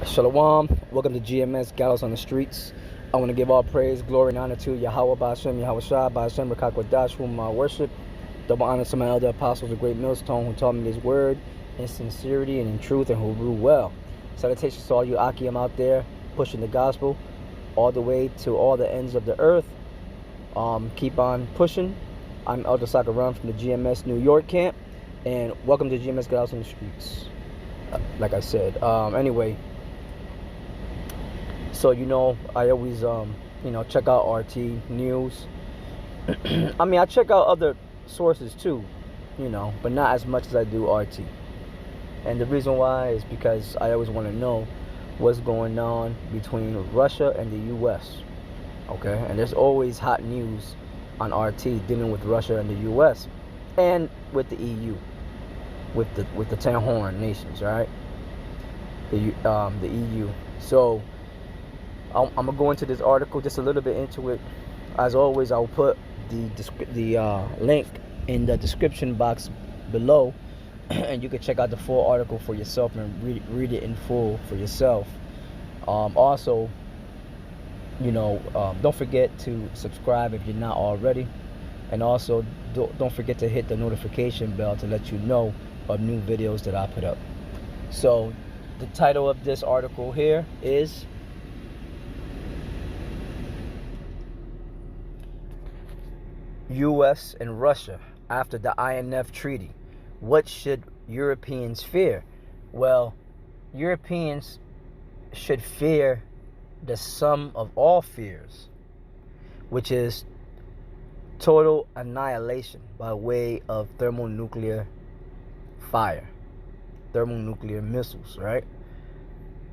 Shalom, welcome to GMS Gallows on the Streets. I want to give all praise, glory, and honor to Yahweh Ba'ashem, Yahweh Shah, Ba'ashem, Rakakwadash, whom I worship. Double honor to my elder apostles, the great millstone, who taught me this word in sincerity and in truth, and who rule well. Salutations to all you Akim out there, pushing the gospel all the way to all the ends of the earth. Keep on pushing. I'm Elder Sakaran from the GMS New York camp, and welcome to GMS Gallows on the Streets. Like I said, anyway. So, I always, check out RT News. I mean, I check out other sources too, but not as much as I do RT. And the reason why is because I always want to know what's going on between Russia and the U.S., okay? And there's always hot news on RT dealing with Russia and the U.S. and with the EU, with the 10 horn nations, right? The EU. So I'm gonna go into this article just a little bit into it. As always, I'll put the link in the description box below, and you can check out the full article for yourself and read it in full for yourself. Also, don't forget to subscribe if you're not already, and also don't forget to hit the notification bell to let you know of new videos that I put up. So the title of this article here is U.S. and Russia after the INF Treaty. What should Europeans fear? Well, Europeans should fear the sum of all fears, which is total annihilation by way of thermonuclear fire, thermonuclear missiles, right?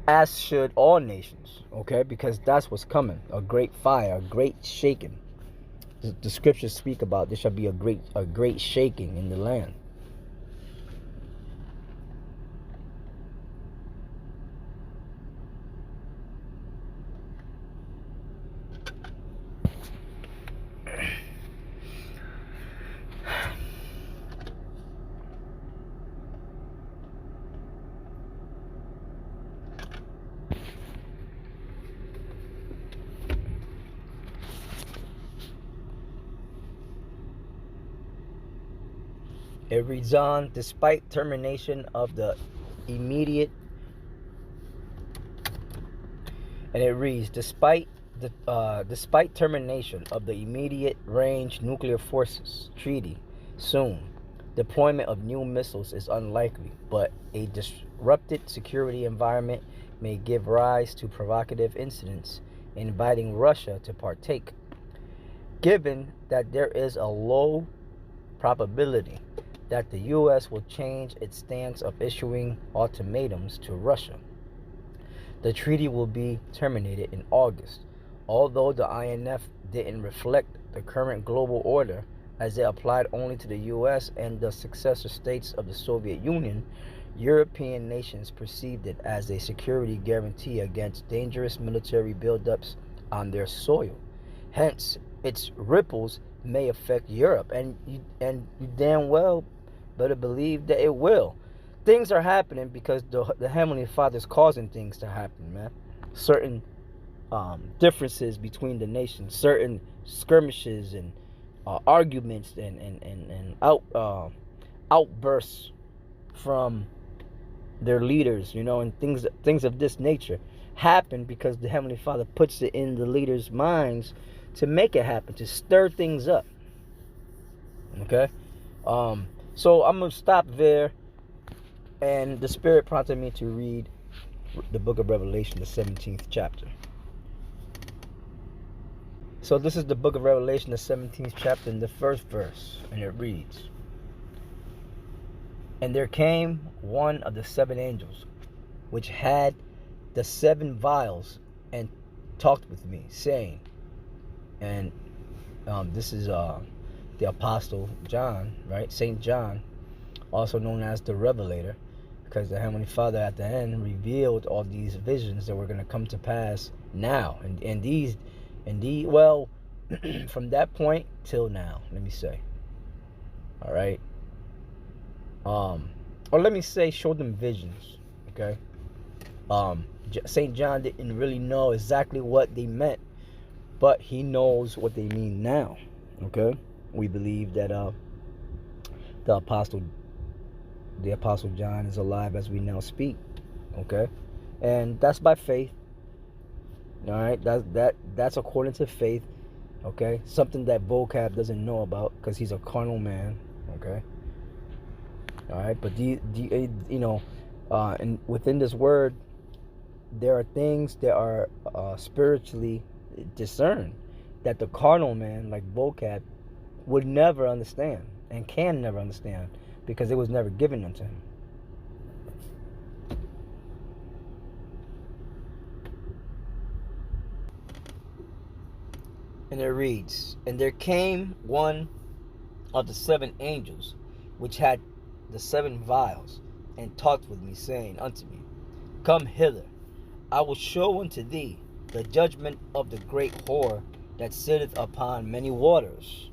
As should all nations, okay? Because that's what's coming, a great fire, a great shaking. The scriptures speak about there shall be a great shaking in the land. It reads on, despite termination of the immediate, and it reads, despite termination of the immediate range nuclear forces treaty soon, deployment of new missiles is unlikely, but a disrupted security environment may give rise to provocative incidents inviting Russia to partake. Given that there is a low probability that the U.S. will change its stance of issuing ultimatums to Russia, the treaty will be terminated in August. Although the INF didn't reflect the current global order, as it applied only to the U.S. and the successor states of the Soviet Union, European nations perceived it as a security guarantee against dangerous military buildups on their soil. Hence, its ripples may affect Europe, and you damn well better believe that it will. Things are happening because the Heavenly Father is causing things to happen, man. Certain differences between the nations, certain skirmishes and arguments and outbursts from their leaders, and things of this nature happen because the Heavenly Father puts it in the leaders' minds to make it happen, to stir things up. Okay? So I'm going to stop there. And the Spirit prompted me to read the book of Revelation, the 17th chapter. So this is the book of Revelation, the 17th chapter, in the first verse. And it reads, and there came one of the seven angels, which had the seven vials, and talked with me, saying, and this is the Apostle John, right? Saint John, also known as the Revelator, because the Heavenly Father at the end revealed all these visions that were going to come to pass now. And these, well, from that point till now, let me say. All right. Or let me say, show them visions, okay? St. John didn't really know exactly what they meant, but he knows what they mean now. Okay, we believe that the apostle the apostle John is alive as we now speak. Okay, and that's by faith. All right, that's according to faith. Okay, something that vocab doesn't know about because he's a carnal man. Okay, all right, but and within this word, there are things that are spiritually discerned that the carnal man, like vocab, would never understand and can never understand because it was never given unto him. And it reads, "And there came one of the 7 angels, which had the 7 vials, and talked with me, saying unto me, Come hither, I will show unto thee the judgment of the great whore that sitteth upon many waters,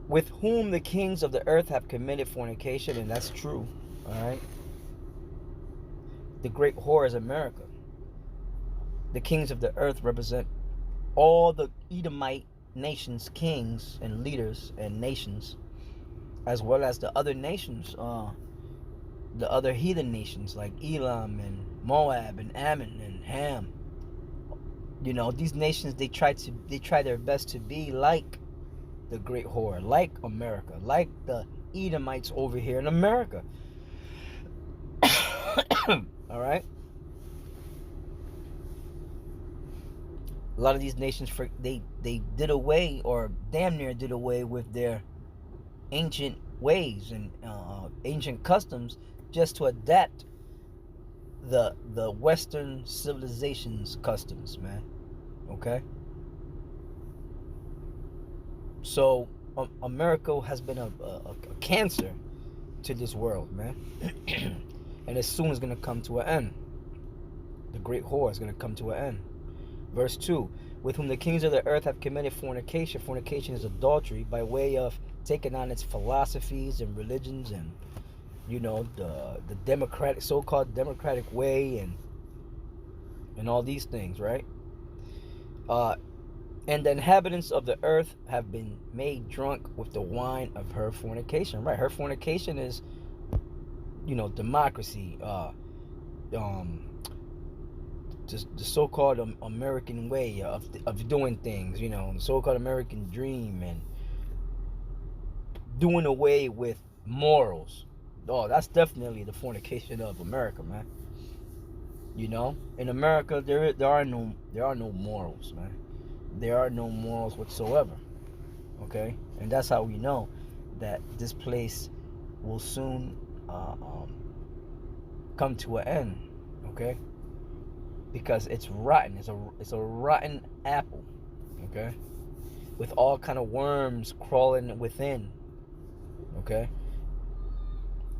with whom the kings of the earth have committed fornication." And that's true. All right. The great whore is America. The kings of the earth represent all the Edomite nations, kings and leaders and nations, as well as the other nations, the other heathen nations like Elam and Moab and Ammon and Ham. These nations, they try their best to be like the great whore, like America, like the Edomites over here in America. All right. A lot of these nations, they did away, or damn near did away, with their ancient ways and ancient customs just to adapt the Western civilization's customs, man. Okay. So America has been a cancer to this world, man. And as soon as going to come to an end. The great whore is going to come to an end. Verse 2, "With whom the kings of the earth have committed fornication." Fornication is adultery by way of taking on its philosophies and religions and, the democratic, so-called democratic way and all these things, right? "And the inhabitants of the earth have been made drunk with the wine of her fornication." Right, her fornication is, democracy, just the so-called American way of doing things, the so-called American dream, and doing away with morals. Oh, that's definitely the fornication of America, man. In America, there are no morals, man. There are no morals whatsoever. Okay, and that's how we know that this place will soon come to an end. Okay, because it's rotten. It's a rotten apple. Okay, with all kind of worms crawling within. Okay,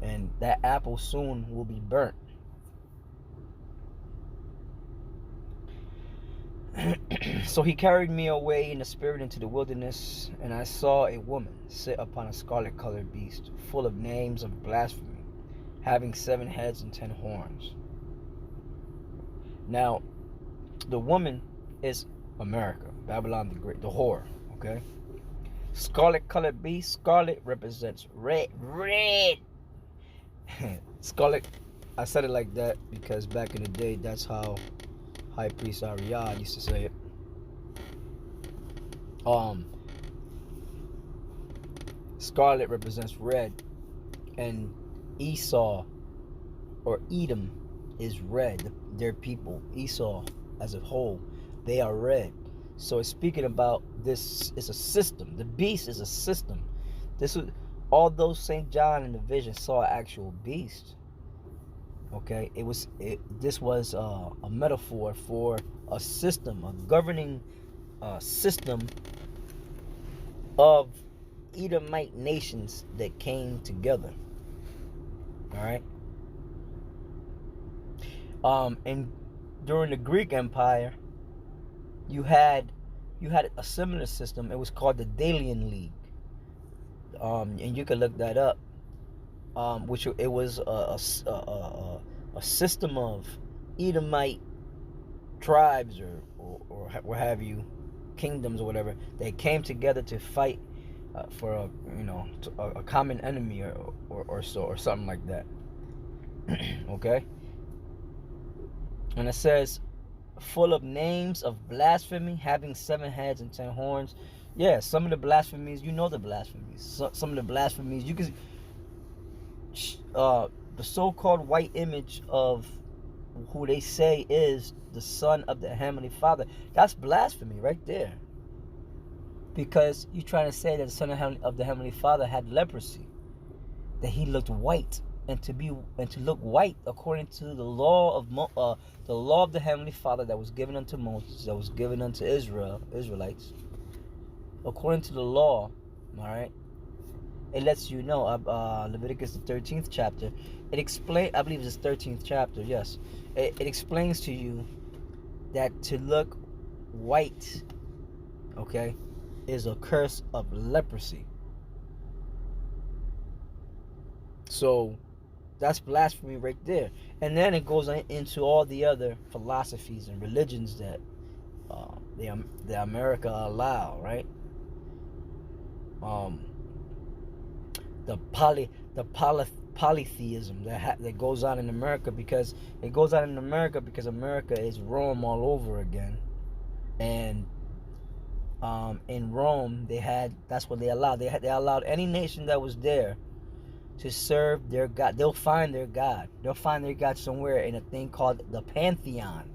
and that apple soon will be burnt. "So he carried me away in the spirit into the wilderness, and I saw a woman sit upon a scarlet-colored beast, full of names of blasphemy, having 7 heads and 10 horns." Now, the woman is America, Babylon the Great, the whore. Okay, scarlet-colored beast. Scarlet represents red. Scarlet. I said it like that because back in the day, that's how High Priest Ariad used to say it. Scarlet represents red, and Esau or Edom is red. Their people, Esau as a whole, they are red. So it's speaking about this is a system. The beast is a system. This was, although St. John in the vision saw an actual beast. Okay, this was a metaphor for a system, a governing system of Edomite nations that came together. All right. And during the Greek Empire, you had a similar system. It was called the Delian League. And you can look that up. which it was a system of Edomite tribes or what have you, kingdoms or whatever. They came together to fight for a common enemy or so or something like that. Okay, and it says full of names of blasphemy, having 7 heads and 10 horns. Yeah, some of the blasphemies, the blasphemies. Some of the blasphemies, you can, the so-called white image of who they say is the son of the Heavenly Father. That's blasphemy right there. Because you're trying to say that the son of the Heavenly Father had leprosy, that he looked white, and to look white according to the law of the Heavenly Father that was given unto Moses, that was given unto Israelites, according to the law. All right, it lets you know. Leviticus the 13th chapter. It explains. I believe it's the 13th chapter. Yes, it explains to you that to look white, okay, is a curse of leprosy. So that's blasphemy right there. And then it goes into all the other philosophies and religions that the America allow, right? The polytheism that goes on in America, because America is Rome all over again. And in Rome, that's what they allowed. They allowed any nation that was there to serve their God. They'll find their God. They'll find their God somewhere in a thing called the Pantheon,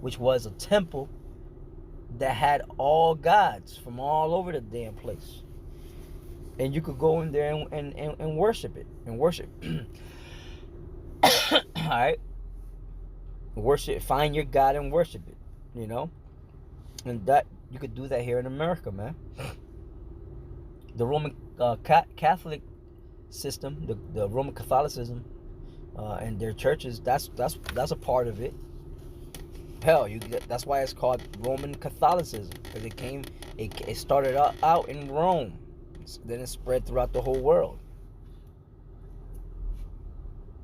which was a temple that had all gods from all over the damn place. And you could go in there and worship it. And worship. Alright? Worship, find your God and worship it. And that you could do that here in America, man. The Roman Catholic system, the Roman Catholicism, and their churches, that's a part of it. Hell, that's why it's called Roman Catholicism, because it started out in Rome, then it spread throughout the whole world.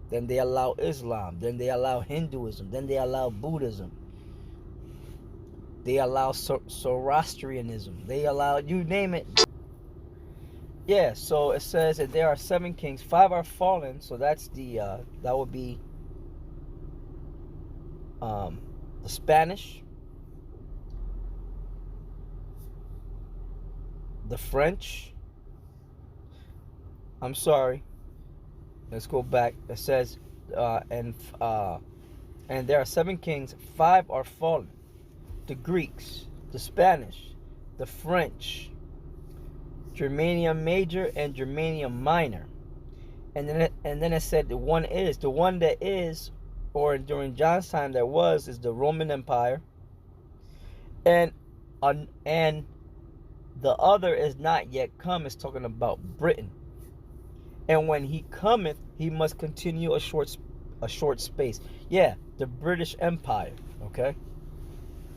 Then they allow Islam, then they allow Hinduism, then they allow Buddhism, they allow Zoroastrianism, they allow, you name it. Yeah, so it says that there are 7 kings, 5 are fallen, so that's that would be the Spanish, the French. I'm sorry. Let's go back. It says, and there are 7 kings, 5 are fallen. The Greeks, the Spanish, the French, Germania Major and Germania Minor. And then it said the one that is, or during John's time there was, is the Roman Empire. And the other is not yet come. It's talking about Britain. And when he cometh, he must continue a short space. Yeah, the British Empire, okay?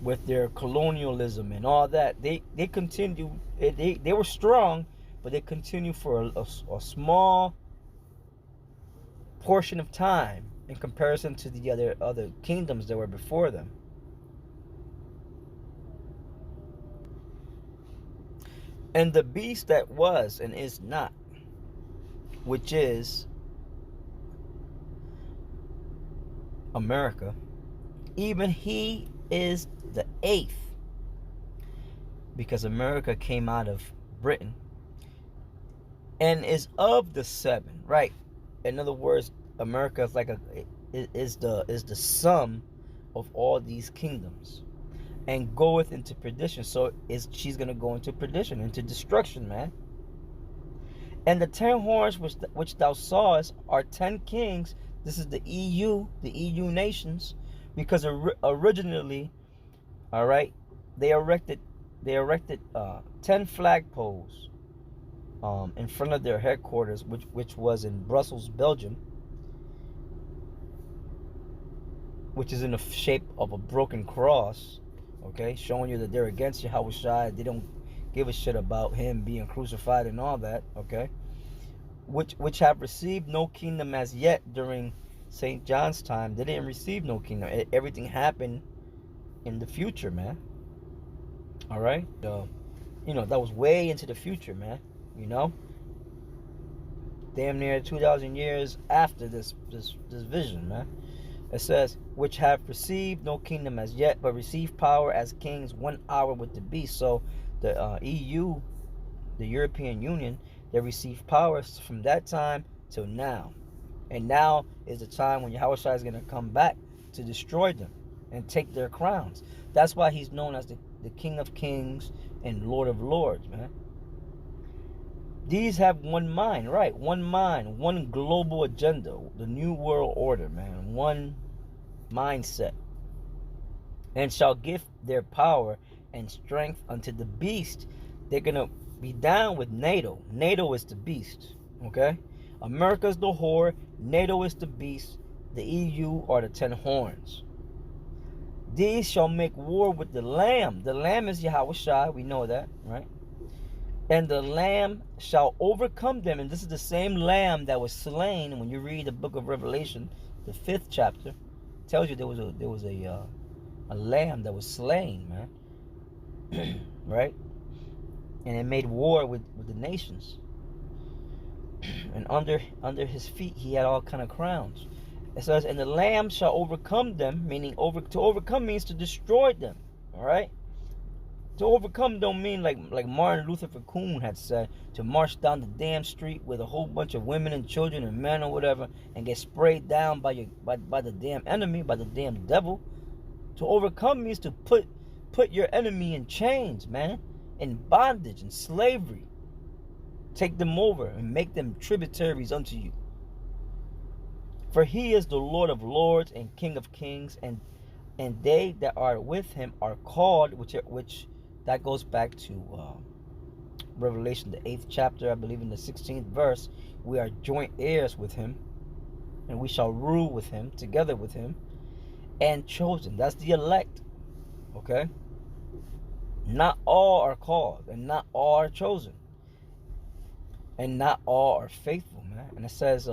With their colonialism and all that, they continue. They were strong, but they continue for a small portion of time in comparison to the other kingdoms that were before them. And the beast that was and is not, which is America, even he is the 8th, because America came out of Britain, and is of the 7, right? In other words, America is the sum of all these kingdoms, and goeth into perdition. So she's gonna go into perdition, into destruction, man. And the 10 horns which thou sawest are 10 kings. This is the EU nations, because originally, all right, they erected 10 flagpoles in front of their headquarters, which was in Brussels, Belgium, which is in the shape of a broken cross, okay, showing you that they're against Yahushua. They don't give a shit about him being crucified and all that, okay. which have received no kingdom as yet. During St. John's time, they didn't receive no kingdom. Everything happened in the future, man. All right, that was way into the future, man. You know, damn near 2,000 years after this vision, man. It says, which have received no kingdom as yet, but receive power as kings 1 hour with the beast. So the EU, the European Union, they received power from that time till now. And now is the time when Yahushua is going to come back to destroy them and take their crowns. That's why he's known as the King of Kings and Lord of Lords, man. These have one mind, right? One mind, one global agenda, the new world order, man. One mindset. And shall give their power and strength unto the beast. They're going to be down with NATO. NATO is the beast, okay? America's the whore. NATO is the beast. The EU are the 10 horns. These shall make war with the Lamb. The Lamb is Yahushua. We know that, right? And the Lamb shall overcome them. And this is the same Lamb that was slain. When you read the book of Revelation, the 5th chapter, tells you there was a lamb that was slain, man. Right? And it made war with the nations. And under his feet he had all kind of crowns. It says, and the Lamb shall overcome them, meaning to overcome means to destroy them. All right? To overcome don't mean like Martin Luther King had said, to march down the damn street with a whole bunch of women and children and men or whatever and get sprayed down by the damn enemy, by the damn devil. To overcome means to put your enemy in chains, man, in bondage and slavery. Take them over and make them tributaries unto you. For he is the Lord of lords and King of kings, and they that are with him are called, which that goes back to Revelation, the 8th chapter, I believe in the 16th verse. We are joint heirs with him, and we shall rule with him, together with him, and chosen. That's the elect, okay? Not all are called, and not all are chosen, and not all are faithful, man. And it says,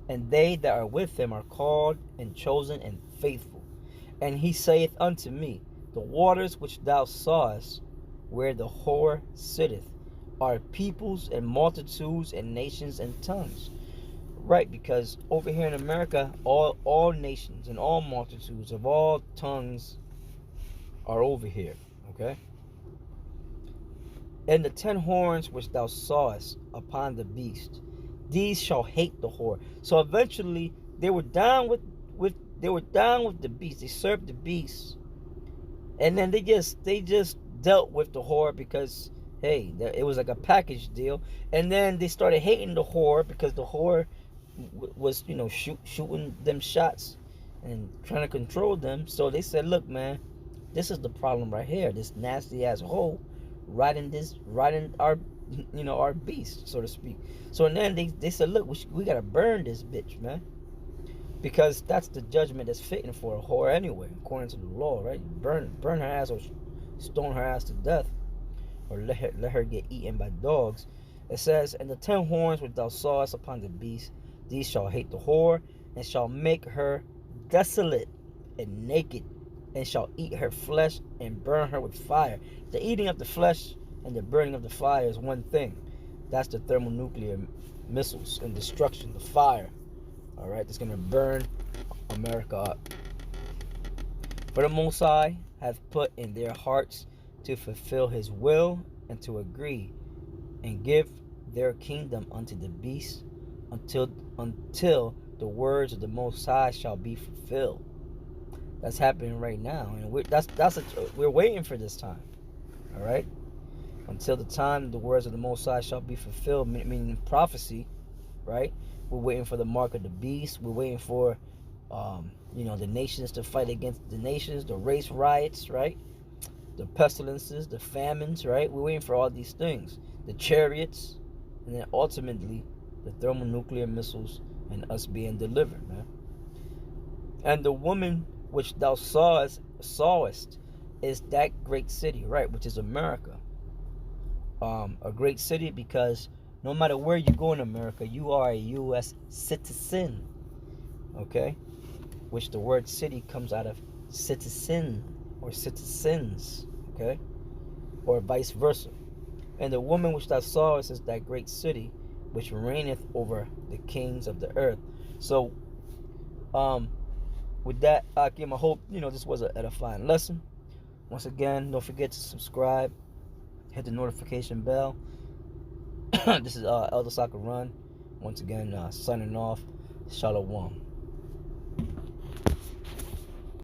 and they that are with him are called and chosen and faithful. And he saith unto me, the waters which thou sawest, where the whore sitteth, are peoples and multitudes and nations and tongues. Right, because over here in America, all nations and all multitudes of all tongues are over here, okay? And the 10 horns which thou sawest upon the beast, these shall hate the whore. So eventually they were down with the beast. They served the beast. And then they just dealt with the whore because, hey, it was like a package deal. And then they started hating the whore because the whore was, shooting them shots and trying to control them. So they said, look, man, this is the problem right here. This nasty ass whore riding our beast, so to speak. So then they said, look, we gotta burn this bitch, man, because that's the judgment that's fitting for a whore anyway, according to the law, right? Burn her ass or stone her ass to death, or let her get eaten by dogs. It says, and the 10 horns which thou sawest upon the beast, these shall hate the whore, and shall make her desolate and naked, and shall eat her flesh and burn her with fire. The eating of the flesh and the burning of the fire is one thing. That's the thermonuclear missiles and destruction, the fire. All right, that's going to burn America up. For the Most High hath put in their hearts to fulfill his will and to agree and give their kingdom unto the beast until the words of the Most High shall be fulfilled. That's happening right now, and we're waiting for this time. All right, until the time the words of the Most High shall be fulfilled, meaning prophecy, right? We're waiting for the mark of the beast. We're waiting for, the nations to fight against the nations, the race riots, right? The pestilences, the famines, right? We're waiting for all these things, the chariots, and then ultimately the thermonuclear missiles and us being delivered, man. And the woman which thou sawest is that great city, right, which is America. A great city because No matter where you go in America, you are a U.S. citizen. Okay? Which the word city comes out of citizen or citizens. Okay? Or vice versa. And the woman which thou sawest is that great city which reigneth over the kings of the earth. So, with that, Akim, I hope this was an edifying lesson. Once again, don't forget to subscribe, hit the notification bell. This is Elder Soccer Run. Once again, signing off. Shalom.